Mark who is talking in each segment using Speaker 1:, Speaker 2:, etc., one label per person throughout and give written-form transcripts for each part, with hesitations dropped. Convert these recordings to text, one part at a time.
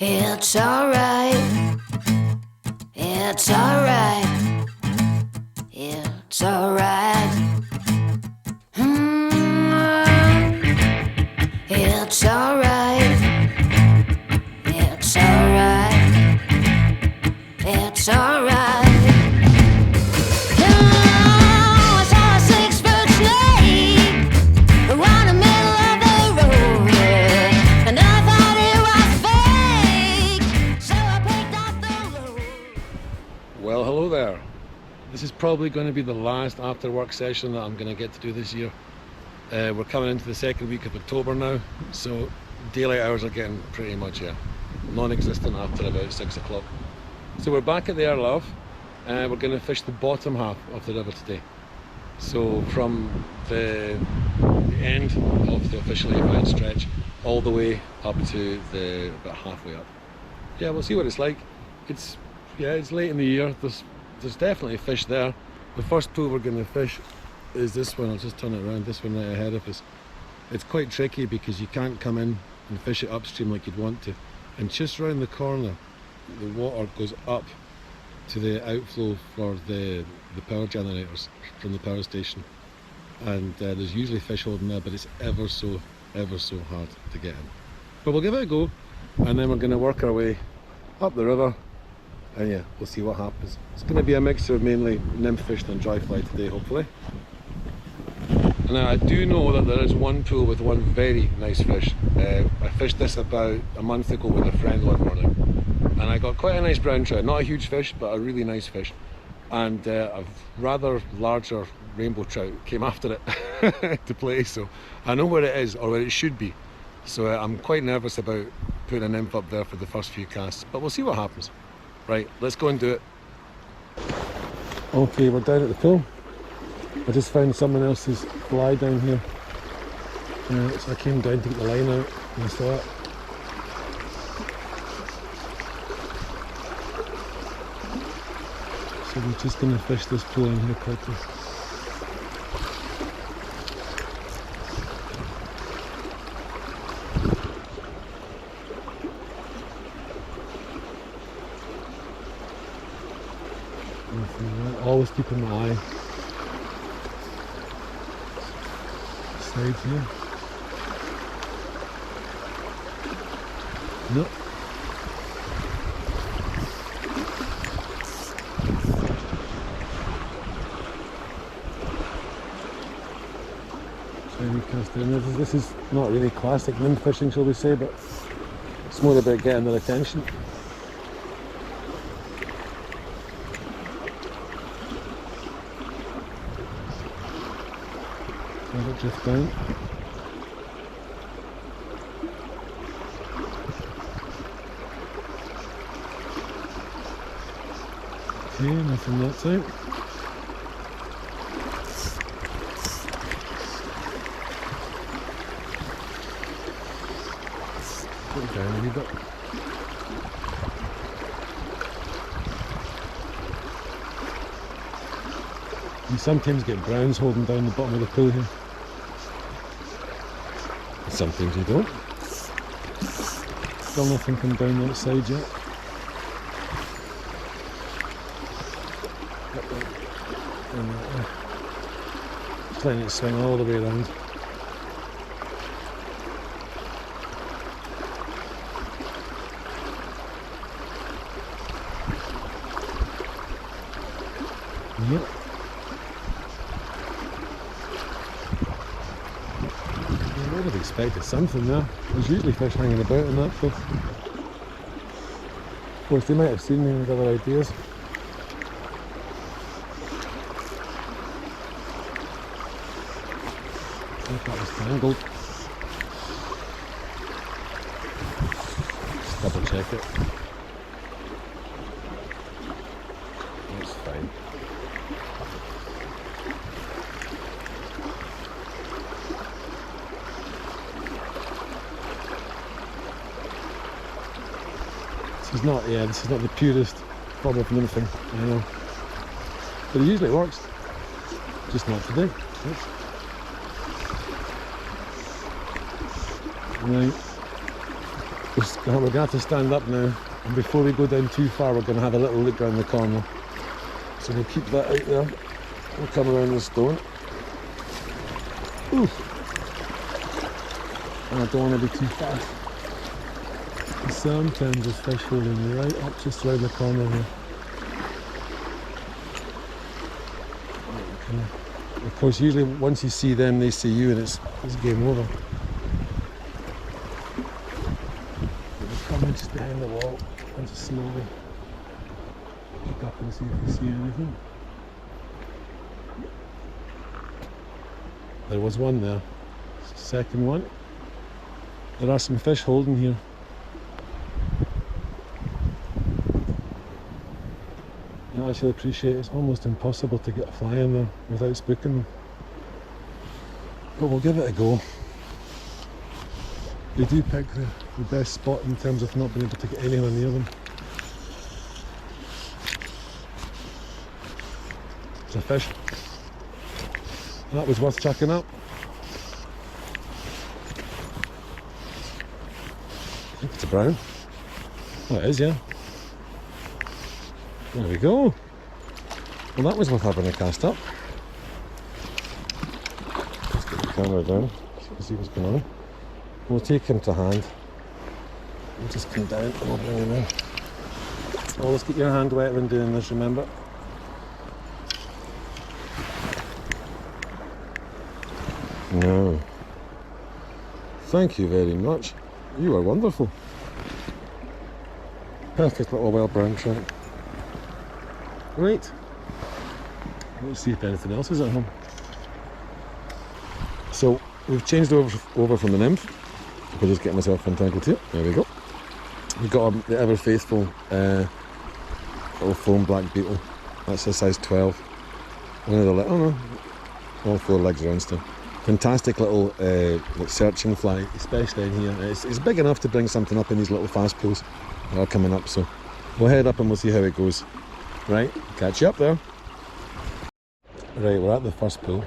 Speaker 1: It's alright, it's alright, it's alright. It's alright, it's alright, it's alright. I saw a 6-foot snake around the middle of the road, and I thought it was fake, so I picked up the road.
Speaker 2: Well, hello there. This is probably going to be the last after work session that I'm going to get to do this year. We're coming into the second week of October now, so daylight hours are getting pretty much non-existent after about 6 o'clock. So we're back at the Erlauf, and we're going to fish the bottom half of the river today. So from the end of the officially advanced stretch all the way up to about halfway up. Yeah, we'll see what it's like. It's late in the year. There's definitely fish there. The first pool we're going to fish is this one. I'll just turn it around. This one right ahead of us. It's quite tricky because you can't come in and fish it upstream like you'd want to. And just round the corner, the water goes up to the outflow for the power generators from the power station. And there's usually fish holding there, but it's ever so hard to get in. But we'll give it a go, and then we're going to work our way up the river. And yeah, we'll see what happens. It's going to be a mixture of mainly nymph fish and dry fly today, hopefully. Now, I do know that there is one pool with one very nice fish. I fished this about a month ago with a friend one morning, and I got quite a nice brown trout. Not a huge fish, but a really nice fish. And a rather larger rainbow trout came after it to play, so I know where it is, or where it should be. So I'm quite nervous about putting a nymph up there for the first few casts, but we'll see what happens. Right, let's go and do it. Okay, we're down at the pool. I just found someone else's fly down here. So I came down to get the line out and I saw it. So we're just going to fish this pool in here quickly. Always keeping my eye side here. Nope. Shiny cast in. This is not really classic nymph fishing, shall we say, but it's more about getting their attention. Let it drift down. Okay, nothing that time. Put it down a wee bit. You sometimes get browns holding down the bottom of the pool here. Sometimes you don't. Still nothing come down the outside yet. Just letting it swing all the way around. Yep. I would have expected something there. There's usually fish hanging about in that pool. Of course, they might have seen me with other ideas. I thought it was tangled. Just double check it. That's fine. This is not the purest form of nymphing, I know. But it usually works. Just not today. Right. We're going to have to stand up now, and before we go down too far we're going to have a little look around the corner. So we'll keep that out there. We'll come around the stone. Ooh. And I don't want to be too fast. Sometimes there's fish holding right up just around the corner here. Okay. Of course, usually once you see them, they see you, and it's game over. Coming just behind the wall and just slowly look up and see if you see anything. There was one there. Second one. There are some fish holding here. I actually appreciate it's almost impossible to get a fly in there without spooking them. But we'll give it a go. They do pick the best spot in terms of not being able to get anyone near them. It's a fish. That was worth chucking up. I think it's a brown. Oh, it is, yeah. There we go. Well, that was worth having a cast up. Let's get the camera down so you can see what's going on. We'll take him to hand. We'll just come down and we'll bring him in. Always get your hand wet when doing this, remember? No. Thank you very much. You are wonderful. Perfect little wild brown trout. Right. Let's see if anything else is at home. So we've changed over from the nymph. I'll just get myself entangled here. There we go. We've got the ever faithful little foam black beetle. That's a size 12. One of the little, oh no, all four legs are on still. Fantastic little searching fly, especially in here. It's big enough to bring something up in these little fast pools that are coming up. So we'll head up and we'll see how it goes. Right, catch you up there. Right, we're at the first pool.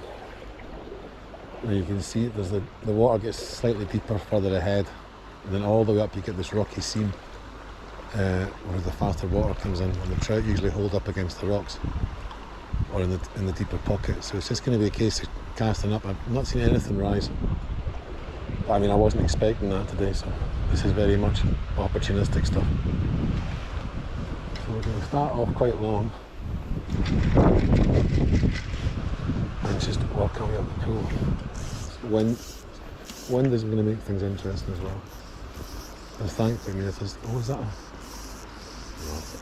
Speaker 2: And you can see there's the water gets slightly deeper further ahead, and then all the way up you get this rocky seam where the faster water comes in, and the trout usually hold up against the rocks or in the deeper pocket. So it's just going to be a case of casting up. I've not seen anything rise. I mean, I wasn't expecting that today, so this is very much opportunistic stuff. So we're going to start off quite long and just walk our way up the pool. Wind is going to make things interesting as well. And thankfully, if there's, oh, is that a,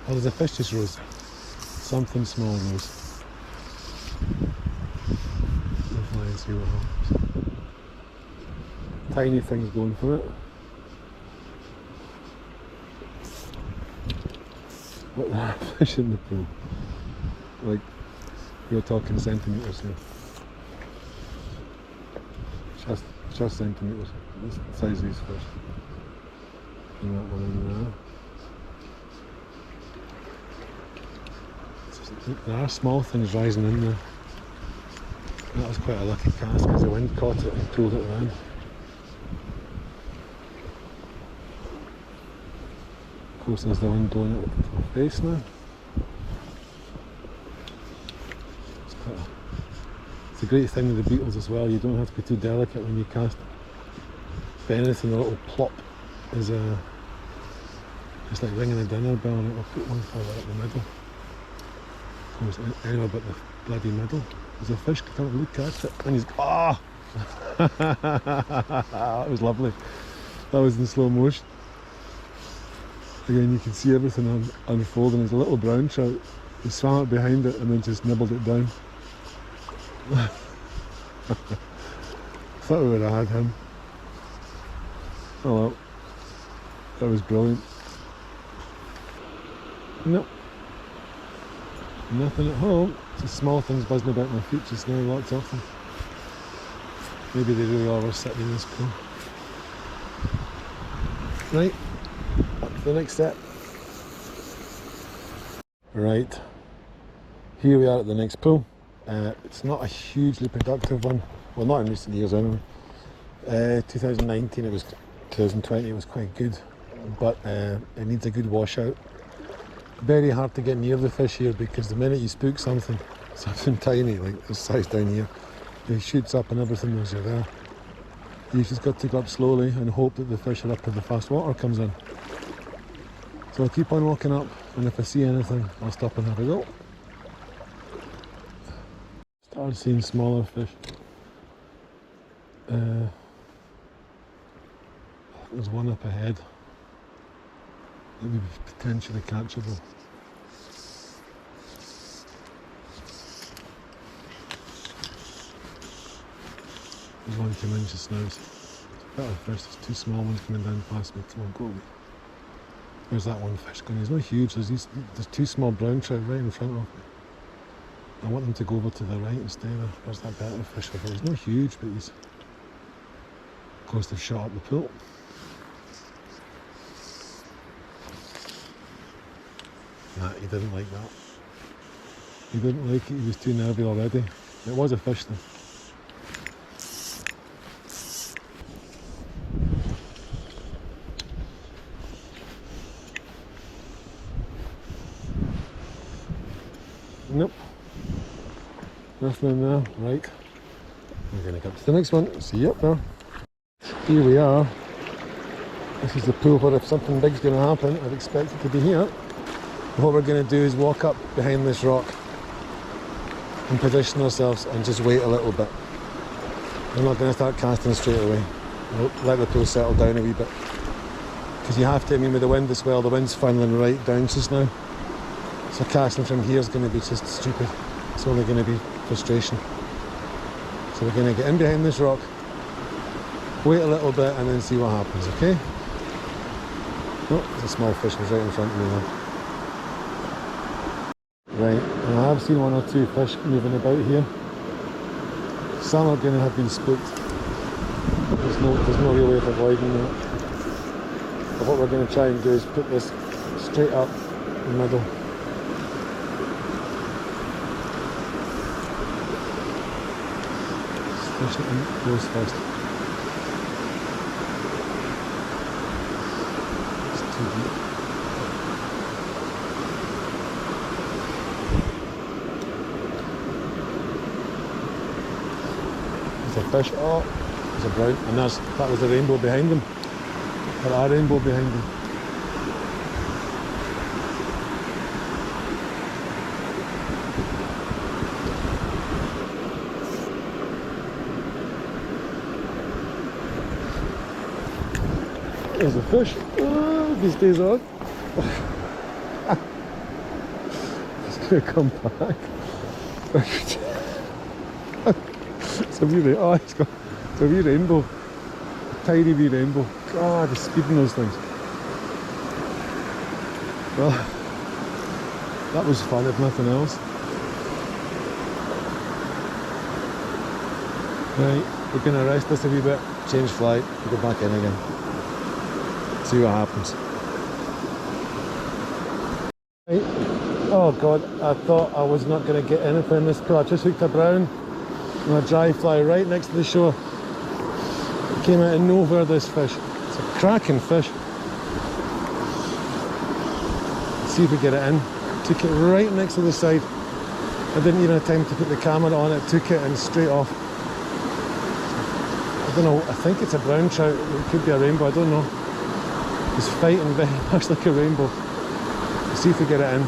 Speaker 2: oh, there's a fish just rose. Something small rose. We'll fly and see what happens. Tiny things going for it. What are fish in the pool? Like, we're talking centimetres here. Just centimetres. This is the size of these fish. And that one in there. There are small things rising in there. That was quite a lucky cast because the wind caught it and pulled it around. Of course, there's the wind blowing it into my face now. It's a great thing with the beetles as well. You don't have to be too delicate when you cast. If anything, the little plop is just like ringing a dinner bell, and it'll put one further up the middle. Of course, anywhere but the bloody middle. There's a fish can't look at it, and he's that was lovely. That was in slow motion. Again, you can see everything unfolding. There's a little brown trout. He swam up behind it and then just nibbled it down. Thought we would have had him. Oh well, that was brilliant. Nope, nothing at home. Just small things buzzing about my feet just now, lots of them. Maybe they really are sitting in this pool. Right, up to the next step. Right, here we are at the next pool. It's not a hugely productive one. Well, not in recent years anyway. 2019, 2020 it was quite good. but it needs a good washout. Very hard to get near the fish here because the minute you spook something tiny like this size down here, it shoots up and everything knows you're there. You just got to go up slowly and hope that the fish are up when the fast water comes in. So I'll keep on walking up, and if I see anything, I'll stop and have a go. Started seeing smaller fish. There's one up ahead. That would be potentially catchable. There's one coming in just now. It's a better fish. There's two small ones coming down past me. Come on, go away. Where's that one fish going? He's not huge. There's two small brown trout right in front of me. I want them to go over to the right and stay there. Where's that better fish over there? He's not huge, but he's... Of course, they've shot up the pool. Nah, he didn't like that. He didn't like it. He was too nervy already. It was a fish though. Nope. Nothing in there. Right. We're going to get to the next one. See you up there. Here we are. This is the pool where if something big's going to happen, I'd expect it to be here. What we're going to do is walk up behind this rock and position ourselves and just wait a little bit. We're not going to start casting straight away. We'll let the pool settle down a wee bit. Because you have to, I mean, with the wind as well, the wind's funneling right down just now. So casting from here is going to be just stupid. It's only going to be frustration. So we're going to get in behind this rock, wait a little bit and then see what happens, okay? Oh, there's a small fish was right in front of me now. Right, and I have seen one or two fish moving about here. Some are going to have been spooked. There's no real way of avoiding that. But what we're going to try and do is put this straight up the middle. Push it in close first. It's too deep. There's a fish. Oh, there's a brown, and that was the rainbow behind them. Or our rainbow behind them. There's a fish. Oh, if he stays on. It's going to come back. It's a wee rainbow. A tiny wee rainbow. God, the speed in those things. Well, that was fun if nothing else. Right, we're going to rest this a wee bit, change flight, go back in again. See what happens. Right. Oh god, I thought I was not going to get anything in this pool. I just hooked a brown on a dry fly right next to the shore. It came out of nowhere, this fish. It's a cracking fish. Let's see if we get it in. Took it right next to the side. I didn't even have time to put the camera on it, took it and straight off. I don't know, I think it's a brown trout. It could be a rainbow, I don't know. He's fighting very much like a rainbow. Let's see if we get it in.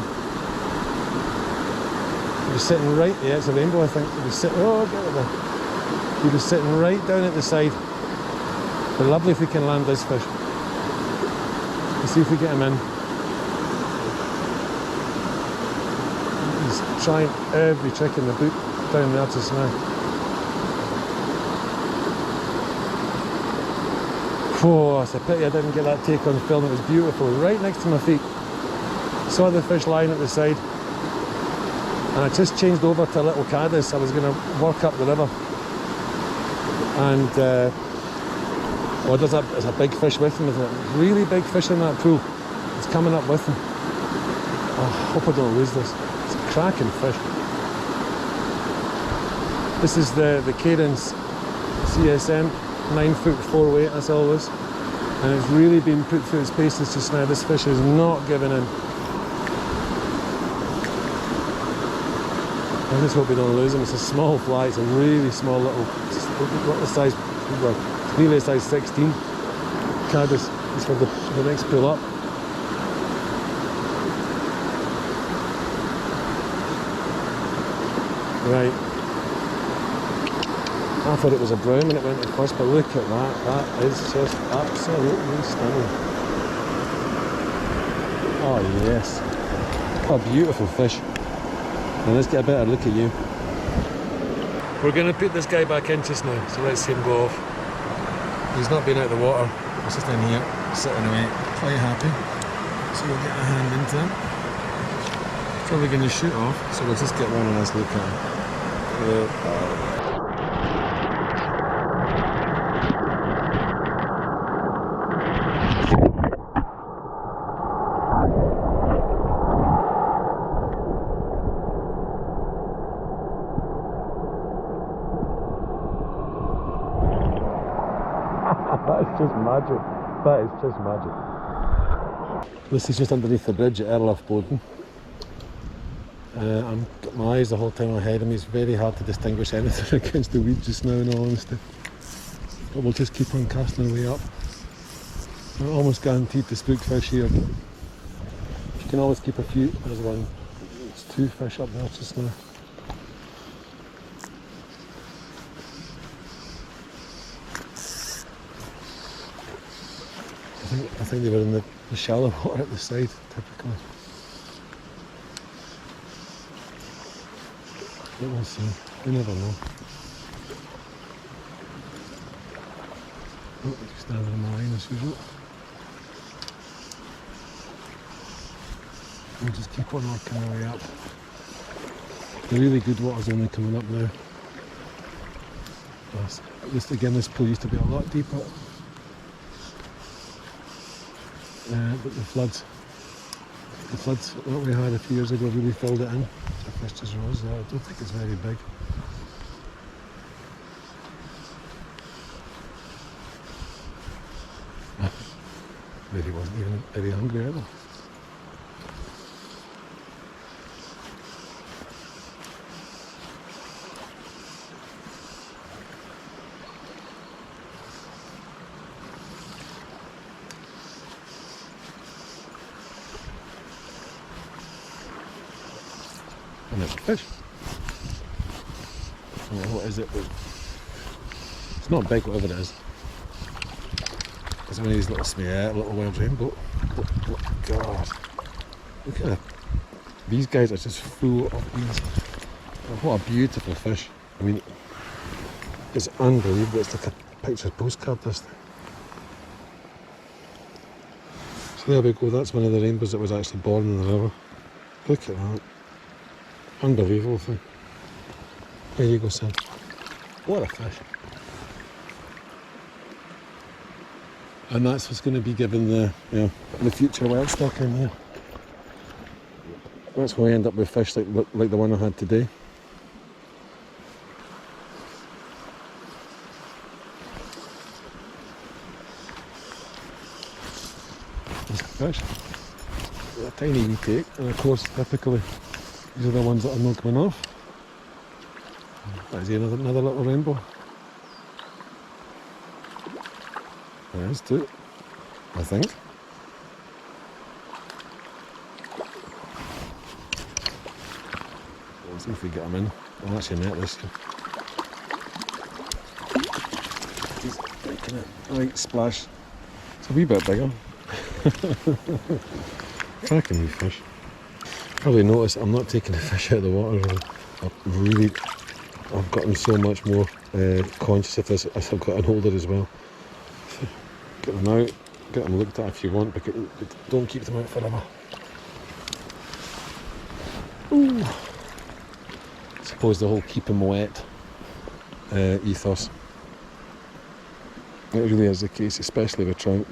Speaker 2: He was sitting right, yeah, it's a rainbow I think. He was sitting, oh, get it there. He was sitting right down at the side. But lovely if we can land this fish. Let's see if we get him in. He's trying every trick in the book down there just now. Oh, it's a pity I didn't get that take on film. It was beautiful, right next to my feet. Saw the fish lying at the side, and I just changed over to a little Cadence. I was going to work up the river, and oh, there's a big fish with him, isn't it? Really big fish in that pool. It's coming up with him. Oh, I hope I don't lose this. It's a cracking fish. This is the Cadence CSM. 9 foot 4 weight as always. and it's really been put through its paces just now. This fish is not giving in. I just hope we don't lose him. It's a small fly, it's a really small little size, well, nearly a size 16. Cadence is for the next pull up. Right. I thought it was a brown when it went at first, but look at that. That is just absolutely stunning. Oh yes. What a beautiful fish. Now let's get a better look at you. We're going to put this guy back in just now, so let's see him go off. He's not been out of the water. He's just in here, sitting away, quite happy. So we'll get a hand into him. Probably going to shoot off, so we'll just get one last look at him. That is just magic. That is just magic. This is just underneath the bridge at Erlauf Boden. I've got my eyes the whole time ahead of me. It's very hard to distinguish anything against the weed just now, in all honesty. But we'll just keep on casting our way up. I'm almost guaranteed to spook fish here. But you can always keep a few. There's one. There's two fish up there just now. I think they were in the shallow water at the side, typically. But we'll see. You never know. Oh, just standing in the line as usual. We'll just keep on working our way up. The really good water's only coming up now. This pool used to be a lot deeper. But the floods that we had a few years ago really filled it in. The fish just rose there. I don't think it's very big. Maybe he wasn't even very hungry either. And there's a fish. Oh, what is it? It's not big, whatever it is. It's one of these little little wild rainbow. Oh, God. Look at that. These guys are just full of beans. Oh, what a beautiful fish. I mean, it's unbelievable. It's like a picture postcard, this thing. So there we go. That's one of the rainbows that was actually born in the river. Look at that. Unbelievable thing. There you go, son. What a fish. And that's what's going to be given the future wild stock in here. That's why I end up with fish like the one I had today. There's a fish. A tiny wee take, and of course, typically, these are the ones that are not coming off. There's another little rainbow. There's two, I think. Let's see if we get them in. I'll actually net this. He's making it right splash. It's a wee bit bigger. Cracking wee fish. Probably noticed I'm not taking the fish out of the water. I've gotten so much more conscious of this as I've gotten older as well. So, get them out, get them looked at if you want, but don't keep them out forever. Ooh. I suppose the whole keep them wet ethos. It really is the case, especially with trout.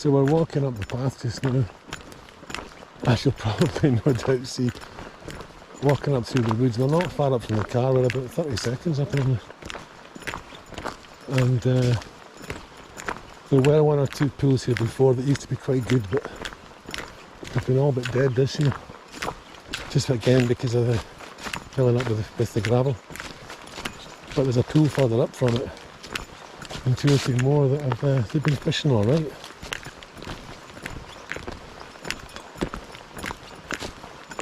Speaker 2: So we're walking up the path just now. As you'll probably no doubt see, walking up through the woods. We're not far up from the car, we're about 30 seconds up probably. And there were one or two pools here before that used to be quite good, but they've been all but dead this year. Just again because of the filling up with the gravel. But there's a pool further up from it, and 2 or 3 more that have they've been fishing all right.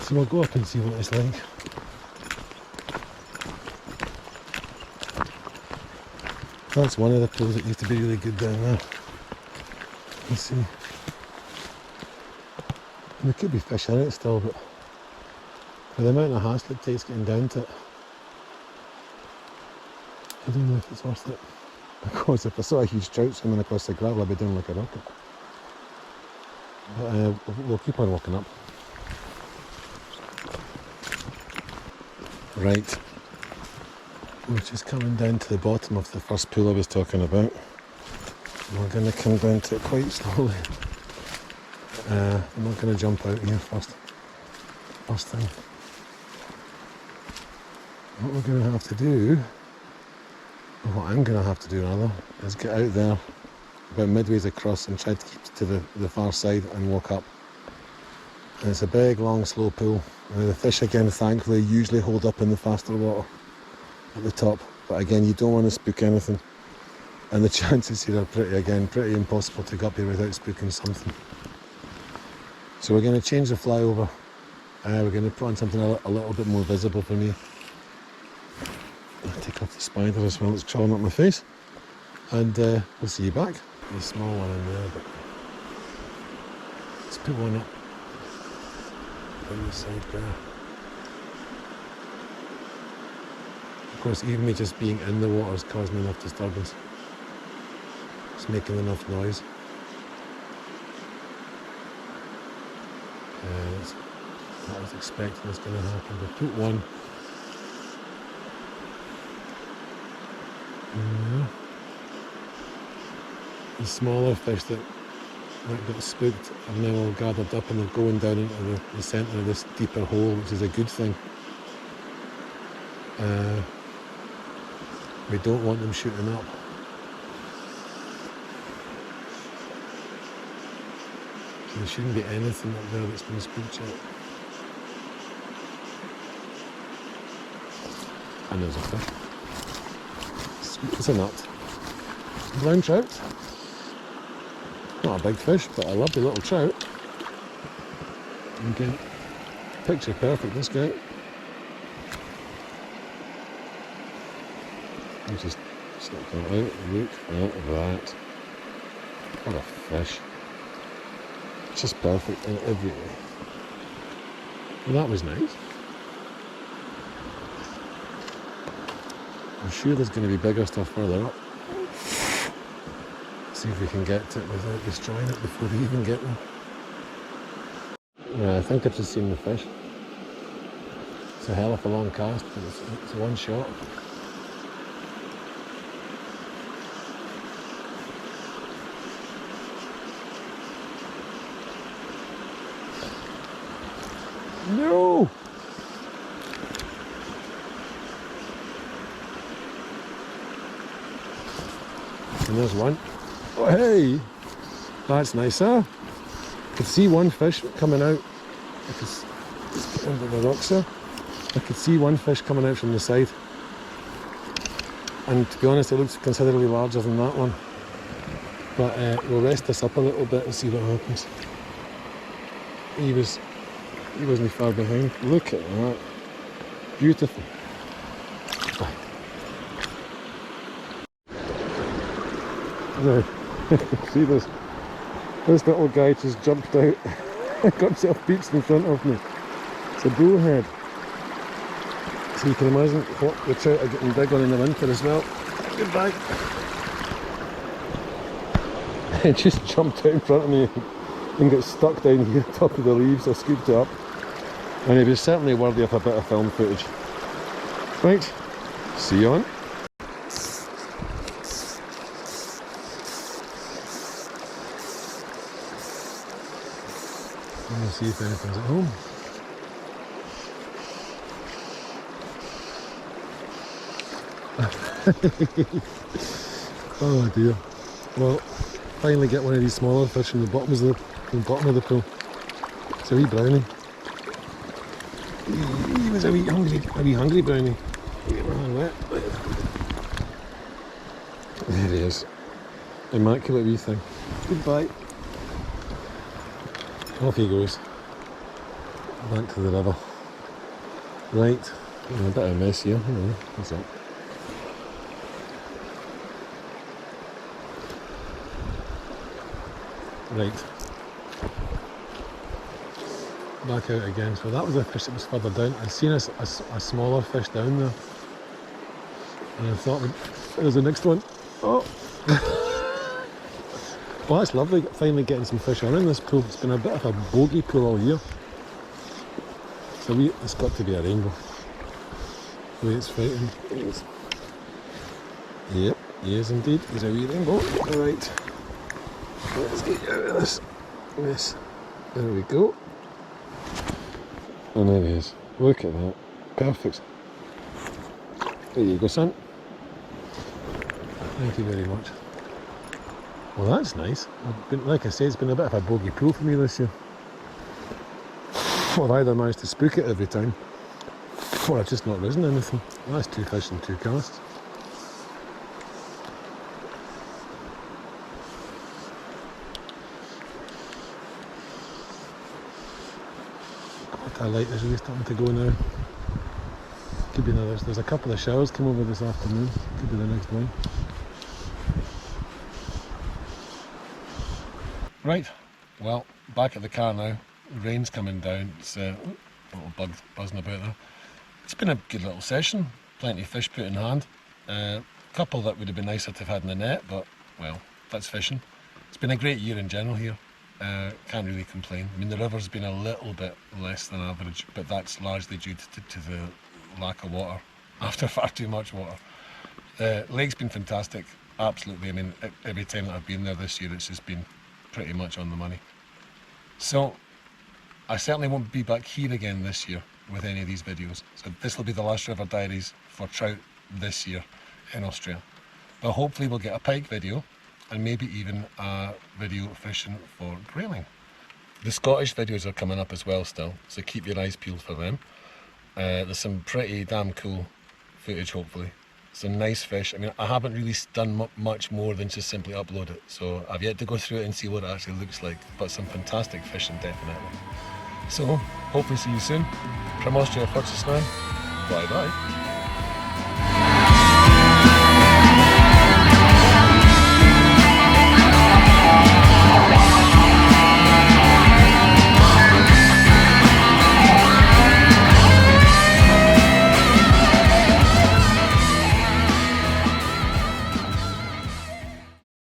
Speaker 2: So we'll go up and see what it's like. That's one of the pools that used to be really good down there. Let's see. And there could be fish in it still, but for the amount of hassle it takes getting down to it, I don't know if it's worth it. Of course, if I saw a huge trout swimming across the gravel, I'd be down like a rocket. But we'll keep on walking up. Right, we're just coming down to the bottom of the first pool I was talking about. We're going to come down to it quite slowly. I'm not going to jump out here first thing. What we're going to have to do, or what I'm going to have to do rather, is get out there about midways across and try to keep to the far side and walk up. And it's a big, long, slow pool. The fish again, thankfully, usually hold up in the faster water at the top. But again, you don't want to spook anything. And the chances here are pretty impossible to go up here without spooking something. So we're going to change the flyover. We're going to put on something a little bit more visible for me. I'll take off the spider as well, it's crawling up my face. And we'll see you back. There's a small one in there, but let's put one up on the side there. Of course, even me just being in the water is causing enough disturbance. It's making enough noise. That's what I was expecting was going to happen. We'll put one. The smaller fish that might get spooked are now all gathered up and they're going down into the centre of this deeper hole, which is a good thing. We don't want them shooting up. So there shouldn't be anything up there that's been spooked yet. And there's a fish. It's a nut. Brown trout. Not a big fish, but a lovely little trout. Again, picture perfect, this guy. I'll just stick that out. Look at that. What a fish. Just perfect in every way. Well, that was nice. I'm sure there's going to be bigger stuff further up. See if we can get to it without destroying it before we even get there. Yeah, I think I've just seen the fish. It's a hell of a long cast, but it's one shot. No! And there's one. Oh, hey! That's nice, huh? I could see one fish coming out. I could just get under the rocks there. I could see one fish coming out from the side. And to be honest, it looks considerably larger than that one. But we'll rest this up a little bit and see what happens. He wasn't far behind. Look at that. Beautiful. There. See this little guy just jumped out. Got himself beached in front of me. It's a bullhead. So you can imagine what the trout are getting big on in the winter as well. Goodbye. It just jumped out in front of me and got stuck down here on top of the leaves. I scooped it up. And it was certainly worthy of a bit of film footage. Right, see you on. I'm going to see if anything's at home. Oh dear. Well, finally get one of these smaller fish from the bottom of the pool. It's a wee brownie. He was a wee hungry brownie. Get my hand wet. There he is. Immaculate wee thing. Goodbye. Off he goes. Back to the river. Right. A bit of a mess here. What's that? Right. Back out again. So that was a fish that was further down. I'd seen a smaller fish down there. And I thought, there's the next one. Oh! Well, that's lovely, finally getting some fish on in this pool. It's been a bit of a bogey pool all year. So it's got to be a rainbow. The way it's fighting. Yep, he is indeed. He's a wee rainbow. Alright. Let's get you out of this. Yes. There we go. And there he is. Look at that. Perfect. There you go, son. Thank you very much. Well, that's nice. Like I say, it's been a bit of a bogey pool for me this year. I've either managed to spook it every time, or I've just not risen anything. Well, that's 2 fish and 2 casts. That light is really starting to go now. Could be another. There's a couple of showers come over this afternoon. Could be the next one. Right, well, back at the car now. Rain's coming down. It's a little bug buzzing about there. It's been a good little session. Plenty of fish put in hand. A couple that would have been nicer to have had in the net, but well, that's fishing. It's been a great year in general here. Can't really complain. I mean, the river's been a little bit less than average, but that's largely due to the lack of water. After far too much water. Lake's been fantastic. Absolutely. I mean, every time that I've been there this year, it's just been pretty much on the money. So I certainly won't be back here again this year with any of these videos. So this will be the last River Diaries for trout this year in Austria. But hopefully we'll get a pike video and maybe even a video fishing for grayling. The Scottish videos are coming up as well still, so keep your eyes peeled for them. There's some pretty damn cool footage hopefully. Some nice fish. I mean, I haven't really done much more than just simply upload it, so I've yet to go through it and see what it actually looks like, but some fantastic fishing definitely. So, hopefully see you soon. From Austria, Bye bye.